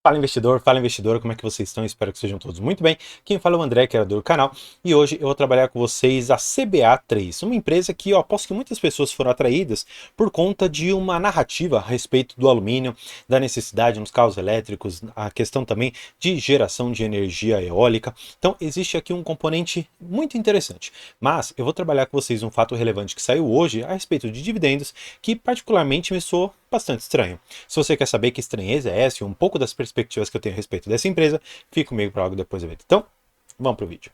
Fala investidora, como é que vocês estão? Espero que sejam todos muito bem. Quem fala é o André, criador do canal, e hoje eu vou trabalhar com vocês a CBA3, uma empresa que eu aposto que muitas pessoas foram atraídas por conta de uma narrativa a respeito do alumínio, da necessidade nos carros elétricos, a questão também de geração de energia eólica. Então existe aqui um componente muito interessante, mas eu vou trabalhar com vocês um fato relevante que saiu hoje a respeito de dividendos, que particularmente me soou bastante estranho. Se você quer saber que estranheza é essa e um pouco das perspectivas que eu tenho a respeito dessa empresa, fique comigo para algo depois do vídeo. Então, vamos para o vídeo.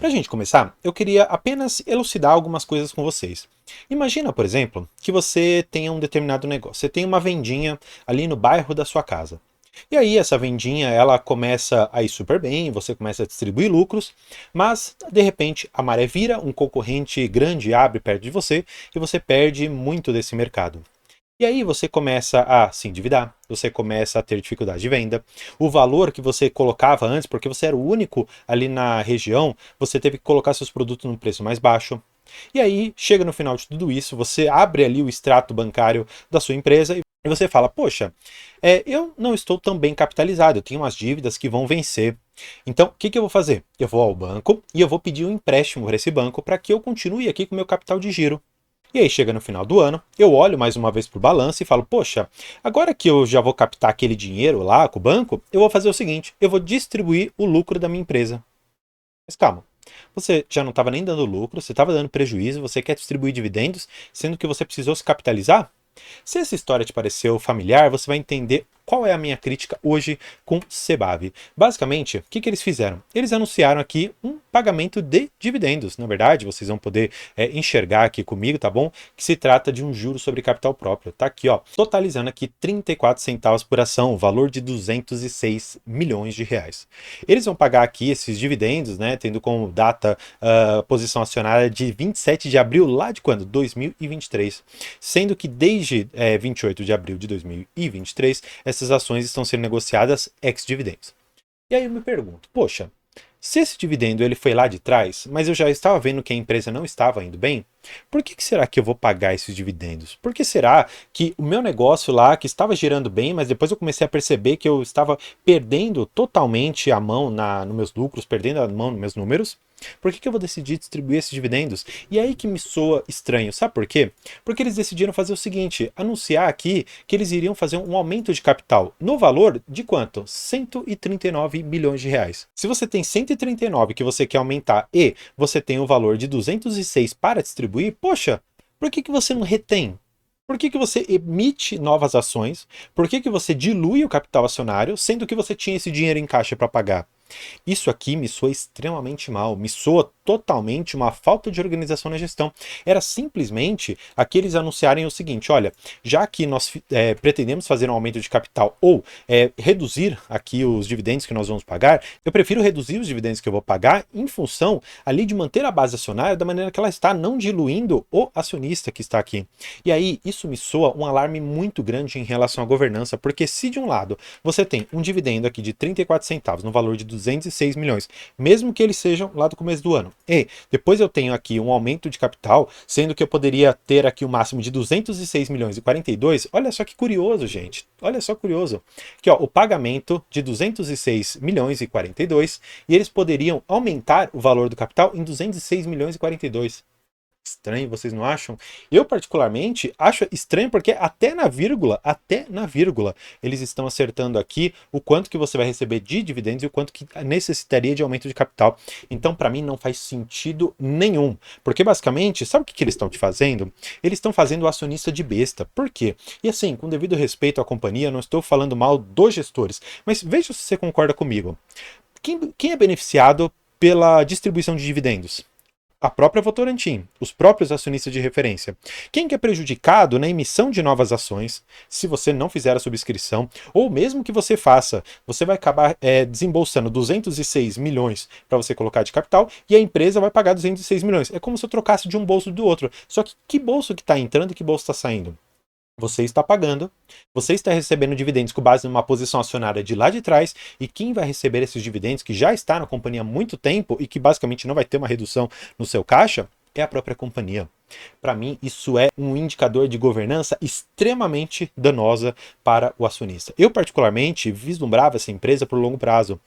Para a gente começar, eu queria apenas elucidar algumas coisas com vocês. Imagina, por exemplo, que você tenha um determinado negócio. Você tem uma vendinha ali no bairro da sua casa. E aí essa vendinha ela começa a ir super bem, você começa a distribuir lucros, mas de repente a maré vira, um concorrente grande abre perto de você e você perde muito desse mercado. E aí você começa a se endividar, você começa a ter dificuldade de venda, o valor que você colocava antes, porque você era o único ali na região, você teve que colocar seus produtos num preço mais baixo. E aí, chega no final de tudo isso, você abre ali o extrato bancário da sua empresa e você fala, poxa, eu não estou tão bem capitalizado, eu tenho umas dívidas que vão vencer. Então, o que eu vou fazer? Eu vou ao banco e eu vou pedir um empréstimo para esse banco para que eu continue aqui com o meu capital de giro. E aí chega no final do ano, eu olho mais uma vez para o balanço e falo, poxa, agora que eu já vou captar aquele dinheiro lá com o banco, eu vou fazer o seguinte, eu vou distribuir o lucro da minha empresa. Mas calma, você já não estava nem dando lucro, você estava dando prejuízo, você quer distribuir dividendos, sendo que você precisou se capitalizar? Se essa história te pareceu familiar, você vai entender qual é a minha crítica hoje com Cebave. Basicamente, o que eles fizeram? Eles anunciaram aqui um pagamento de dividendos. Na verdade, vocês vão poder enxergar aqui comigo, tá bom? Que se trata de um juro sobre capital próprio. Tá aqui, ó, totalizando aqui 34 centavos por ação, o valor de 206 milhões de reais. Eles vão pagar aqui esses dividendos, né, tendo como data posição acionária de 27 de abril, lá de quando? 2023. Sendo que desde 28 de abril de 2023, essas ações estão sendo negociadas ex-dividendos. E aí eu me pergunto, poxa, se esse dividendo ele foi lá de trás, mas eu já estava vendo que a empresa não estava indo bem, por que será que eu vou pagar esses dividendos? Por que será que o meu negócio lá, que estava girando bem, mas depois eu comecei a perceber que eu estava perdendo totalmente a mão nos meus lucros, perdendo a mão nos meus números? Por que eu vou decidir distribuir esses dividendos? E aí que me soa estranho, sabe por quê? Porque eles decidiram fazer o seguinte, anunciar aqui que eles iriam fazer um aumento de capital no valor de quanto? 139 bilhões de reais. Se você tem 139 que você quer aumentar e você tem o valor de 206 para distribuir, poxa, por que você não retém? Por que você emite novas ações? Por que você dilui o capital acionário, sendo que você tinha esse dinheiro em caixa para pagar? Isso aqui me soa extremamente mal, me soa totalmente uma falta de organização na gestão. Era simplesmente aqueles anunciarem o seguinte, olha, já que nós pretendemos fazer um aumento de capital ou reduzir aqui os dividendos que nós vamos pagar, eu prefiro reduzir os dividendos que eu vou pagar em função ali de manter a base acionária da maneira que ela está, não diluindo o acionista que está aqui. E aí, isso me soa um alarme muito grande em relação à governança, porque se de um lado você tem um dividendo aqui de 34 centavos no valor de 206 milhões, mesmo que eles sejam lá do começo do ano. E depois eu tenho aqui um aumento de capital, sendo que eu poderia ter aqui o máximo de 206 milhões e 42. Olha só que curioso, gente. Olha só curioso. Aqui, ó, o pagamento de 206 milhões e 42 e eles poderiam aumentar o valor do capital em 206 milhões e 42. Estranho, vocês não acham? Eu particularmente acho estranho porque até na vírgula, eles estão acertando aqui o quanto que você vai receber de dividendos e o quanto que necessitaria de aumento de capital. Então, para mim, não faz sentido nenhum. Porque, basicamente, sabe o que eles estão te fazendo? Eles estão fazendo o acionista de besta. Por quê? E assim, com devido respeito à companhia, não estou falando mal dos gestores, mas veja se você concorda comigo. Quem é beneficiado pela distribuição de dividendos? A própria Votorantim, os próprios acionistas de referência. Quem que é prejudicado na emissão de novas ações, se você não fizer a subscrição, ou mesmo que você faça, você vai acabar desembolsando 206 milhões para você colocar de capital e a empresa vai pagar 206 milhões. É como se eu trocasse de um bolso do outro. Só que bolso que está entrando e que bolso está saindo? Você está pagando, você está recebendo dividendos com base numa posição acionária de lá de trás, e quem vai receber esses dividendos, que já está na companhia há muito tempo e que basicamente não vai ter uma redução no seu caixa, é a própria companhia. Para mim, isso é um indicador de governança extremamente danosa para o acionista. Eu, particularmente, vislumbrava essa empresa por longo prazo.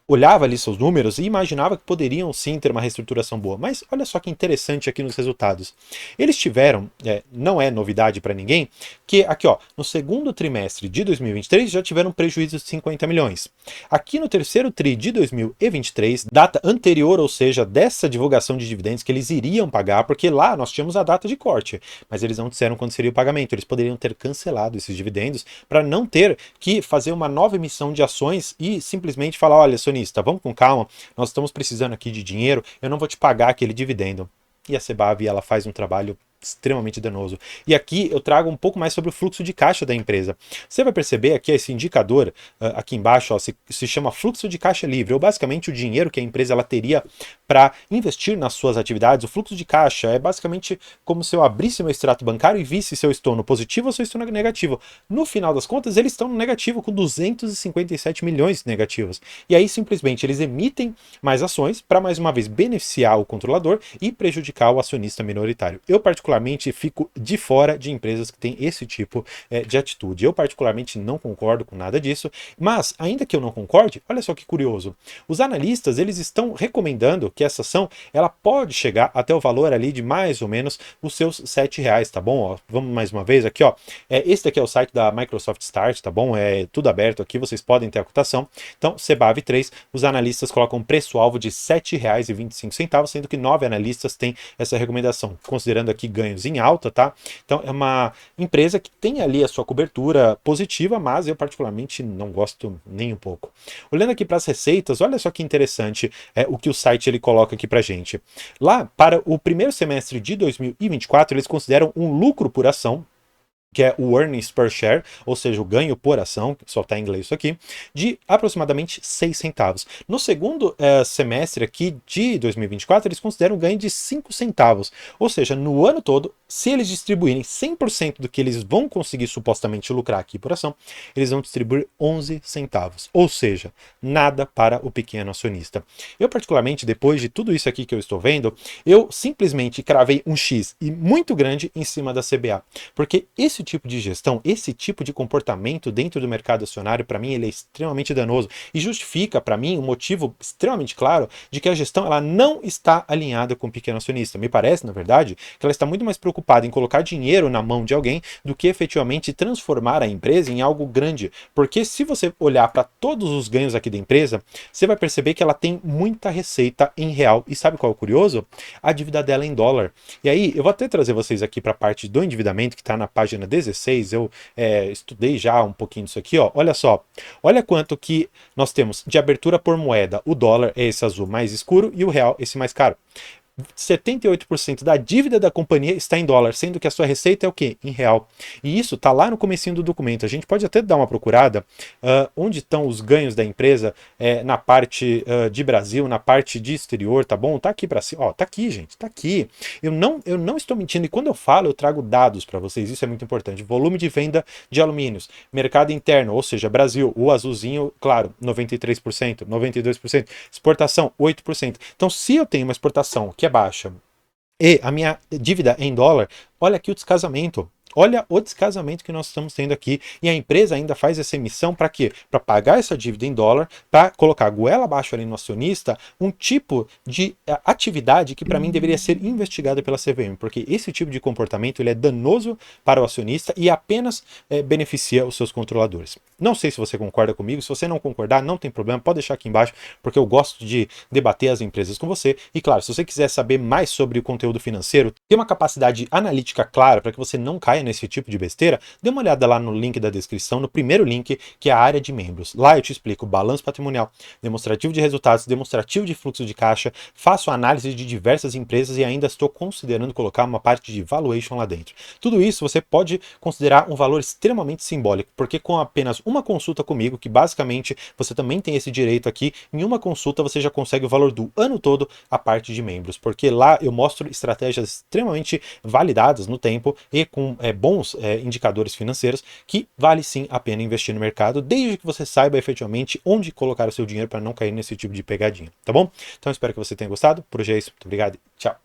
Olhava ali seus números e imaginava que poderiam sim ter uma reestruturação boa. Mas olha só que interessante aqui nos resultados. Eles tiveram, não é novidade para ninguém, que aqui ó, no segundo trimestre de 2023 já tiveram um prejuízo de 50 milhões. Aqui no terceiro tri de 2023, data anterior, ou seja, dessa divulgação de dividendos que eles iriam pagar, porque lá nós tínhamos a data de corte, mas eles não disseram quando seria o pagamento. Eles poderiam ter cancelado esses dividendos para não ter que fazer uma nova emissão de ações e simplesmente falar, olha, acionista, vamos com calma, nós estamos precisando aqui de dinheiro, eu não vou te pagar aquele dividendo. E a Sebavi, ela faz um trabalho extremamente danoso. E aqui eu trago um pouco mais sobre o fluxo de caixa da empresa. Você vai perceber aqui esse indicador, aqui embaixo, ó, se chama fluxo de caixa livre, ou basicamente o dinheiro que a empresa ela teria para investir nas suas atividades. O fluxo de caixa é basicamente como se eu abrisse meu extrato bancário e visse se eu estou no positivo ou se eu estou no negativo. No final das contas, eles estão no negativo, com 257 milhões negativos. E aí, simplesmente, eles emitem mais ações para, mais uma vez, beneficiar o controlador e prejudicar o acionista minoritário. Eu, particularmente, fico de fora de empresas que têm esse tipo de atitude. Eu, particularmente, não concordo com nada disso, mas, ainda que eu não concorde, olha só que curioso. Os analistas, eles estão recomendando que essa ação, ela pode chegar até o valor ali de mais ou menos os seus R$7, tá bom? Ó, vamos mais uma vez aqui, ó. Esse daqui é o site da Microsoft Start, tá bom? É tudo aberto aqui, vocês podem ter a cotação. Então, CBAV3, os analistas colocam preço-alvo de R$7,25, sendo que 9 analistas têm essa recomendação, considerando aqui ganhos em alta, tá? Então, é uma empresa que tem ali a sua cobertura positiva, mas eu particularmente não gosto nem um pouco. Olhando aqui para as receitas, olha só que interessante o que o site ele coloca aqui pra gente. Lá, para o primeiro semestre de 2024, eles consideram um lucro por ação, que é o earnings per share, ou seja, o ganho por ação, só está em inglês isso aqui, de aproximadamente 6 centavos. No segundo semestre aqui de 2024, eles consideram um ganho de 5 centavos. Ou seja, no ano todo, se eles distribuírem 100% do que eles vão conseguir supostamente lucrar aqui por ação, eles vão distribuir 11 centavos. Ou seja, nada para o pequeno acionista. Eu, particularmente, depois de tudo isso aqui que eu estou vendo, eu simplesmente cravei um X e muito grande em cima da CBA. Porque esse tipo de gestão, esse tipo de comportamento dentro do mercado acionário, para mim, ele é extremamente danoso e justifica, para mim, um motivo extremamente claro de que a gestão ela não está alinhada com o pequeno acionista. Me parece, na verdade, que ela está muito mais preocupada em colocar dinheiro na mão de alguém do que efetivamente transformar a empresa em algo grande. Porque se você olhar para todos os ganhos aqui da empresa, você vai perceber que ela tem muita receita em real. E sabe qual é o curioso? A dívida dela é em dólar. E aí, eu vou até trazer vocês aqui para a parte do endividamento, que está na página 16, eu estudei já um pouquinho disso aqui, ó. Olha só, olha quanto que nós temos de abertura por moeda. O dólar é esse azul mais escuro e o real esse mais caro. 78% da dívida da companhia está em dólar, sendo que a sua receita é o quê? Em real. E isso está lá no comecinho do documento. A gente pode até dar uma procurada onde estão os ganhos da empresa na parte de Brasil, na parte de exterior, tá bom? Tá aqui para cima, ó, tá aqui, gente, tá aqui. Eu não estou mentindo e quando eu falo, eu trago dados para vocês, isso é muito importante. Volume de venda de alumínios, mercado interno, ou seja, Brasil, o azulzinho, claro, 93%, 92%, exportação, 8%. Então, se eu tenho uma exportação que é baixa e a minha dívida é em dólar, olha aqui o descasamento. Olha o descasamento que nós estamos tendo aqui. E a empresa ainda faz essa emissão para quê? Para pagar essa dívida em dólar, para colocar a goela abaixo ali no acionista, um tipo de atividade que para mim deveria ser investigada pela CVM, porque esse tipo de comportamento ele é danoso para o acionista e apenas beneficia os seus controladores. Não sei se você concorda comigo, se você não concordar, não tem problema, pode deixar aqui embaixo, porque eu gosto de debater as empresas com você. E claro, se você quiser saber mais sobre o conteúdo financeiro, ter uma capacidade analítica clara para que você não caia nesse tipo de besteira, dê uma olhada lá no link da descrição, no primeiro link, que é a área de membros. Lá eu te explico balanço patrimonial, demonstrativo de resultados, demonstrativo de fluxo de caixa, faço análise de diversas empresas e ainda estou considerando colocar uma parte de valuation lá dentro. Tudo isso você pode considerar um valor extremamente simbólico, porque com apenas uma consulta comigo, que basicamente você também tem esse direito aqui, em uma consulta você já consegue o valor do ano todo a parte de membros, porque lá eu mostro estratégias extremamente validadas no tempo e com bons indicadores financeiros que vale sim a pena investir no mercado, desde que você saiba efetivamente onde colocar o seu dinheiro para não cair nesse tipo de pegadinha, tá bom? Então espero que você tenha gostado. Por hoje é isso. Muito obrigado. Tchau.